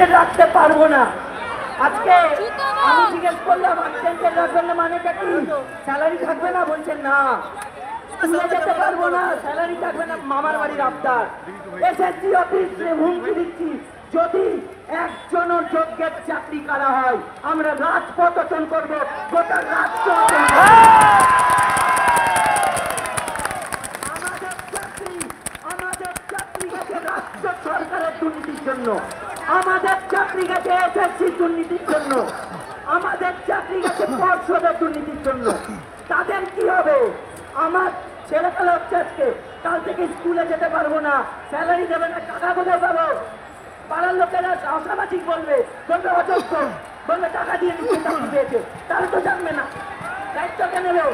Updated রাখতে পারবো না। আজকে আমি জিজ্ঞেস করলাম আপডেটেড রাখবেন না মানেটা কি? স্যালারি থাকবে না? বলছেন না, স্কুলে যেতে পারবো না, স্যালারি থাকবে না, মামার বাড়ির আবদার। এসএসসি অফিসে হুমকি দিচ্ছি, যদি একজনও যোগ্যের চাকরি করা হয় আমরা রাজপথ অচল করবো, গোটা রাজ্য অচল করবো। আমাদের চাকরি গেছে রাজ্য সরকারের দুর্নীতির জন্য, আমাদের চাকরি গেছে এসএসসি দুর্নীতির জন্য, আমাদের চাকরি গেছে পর্ষদের দুর্নীতির জন্য। তাদের কি হবে? আমার ছেলেপেলে হচ্ছে আজকে কাল থেকে স্কুলে যেতে পারবো না, স্যালারি দেবে না, টাকা কোথায় পাবো? পাড়ার লোকেরা অসামাজিক বলবে, বলবে অযোগ্য, বলবে টাকা দিয়ে নিচ্ছে চাকরি পেয়েছে, তাহলে তো জানবে না। দায়িত্ব কে নেবে?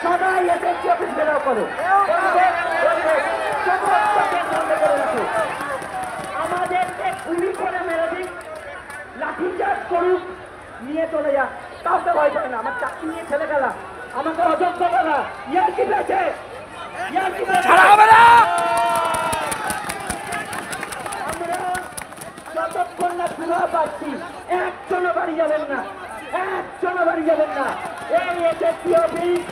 সবাই এসএসসি অফিস ঘেরাও করো, আমাদেরকে গুলি করে মেরে দিক, লাঠিচার্জ করুক, নিয়ে চলে যাক, কাউকে ভয় পায় না। আমার চাকরি নিয়ে ছেলে গেলা, আমাকে অযোগ্য করা, ইয়ার কি পেয়েছে? ছাড়া হবে না। আমরা যতক্ষণ না সুরা পাচ্ছি একজনও বাড়ি যাবেন না, একজনও বাড়ি যাবেন না। এই এসএসসি অফিস,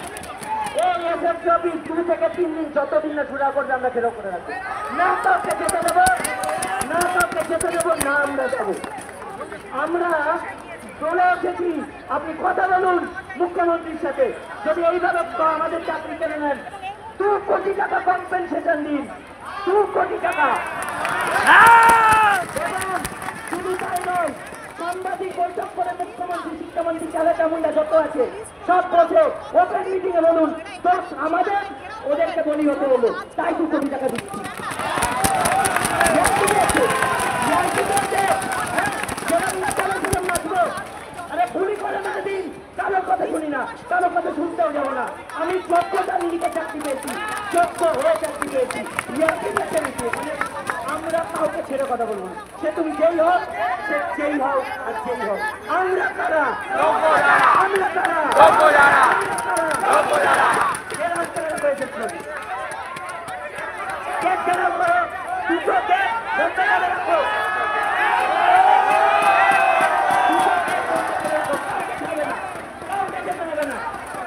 এই এসএসসি অফিস 2 থেকে 3 দিন যতদিন না সুরা করবে আমরা ঘেরাও করে রাখবো। না কাউকে যেতে দেবো, না কাউকে যেতে দেবো, না আমরা যাবো। আমরা চলে এসেছি, আপনি কথা বলুন মুখ্যমন্ত্রীর সাথে, যদি এইভাবে আমাদের চাকরি কেড়ে নেন 2 কোটি টাকা কম্পেনসেশন দিন, 2 কোটি টাকা। শুধু তাই নয়, সাংবাদিক বৈঠক করে মুখ্যমন্ত্রী, শিক্ষামন্ত্রী, চালেটা মুন্ডা যত আছে সব বসে ওপেন মিটিং এ বলুন তো আমাদের ওদেরকে বলি হতে হলো, তাই 2 কোটি টাকা দিচ্ছি। আরে গুলি করে মেরে দিন, কারোর কথা শুনি না, কারোর কথা শুনতেও যাবো না। আমি যোগ্যতা নিয়ে চাকরি পেয়েছি, যোগ্য হয়ে চাকরি পেয়েছি, আমরা কাউকে ছেড়ে কথা বলবো না। সে তুমি যেই হোক, সে যেই হোক আর যেই হোক, আমরা কারা? আমরা কারা?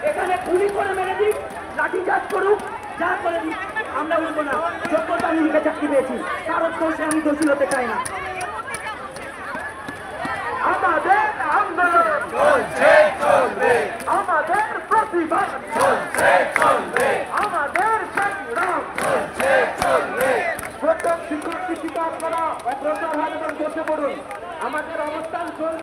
এখানে গুলি করে মেরে দিক, লাঠিচার্জ করুক, যা করে দিক, আমরা বলবো না। যোগ্যতা আমি লিখে চাকরি পেয়েছি, কারোর দোষে আমি দোষী হতে চাই না। আমাদের আন্দোলন চলছে চলবে, আমাদের প্রতিবাদ চলছে চলবে, আমাদের সংগ্রাম চলছে চলবে। প্রত্যেক শিক্ষক শিক্ষিকা আপনারা অগ্রসর হন এবং বসে পড়ুন, আমাদের অবস্থান চলবে।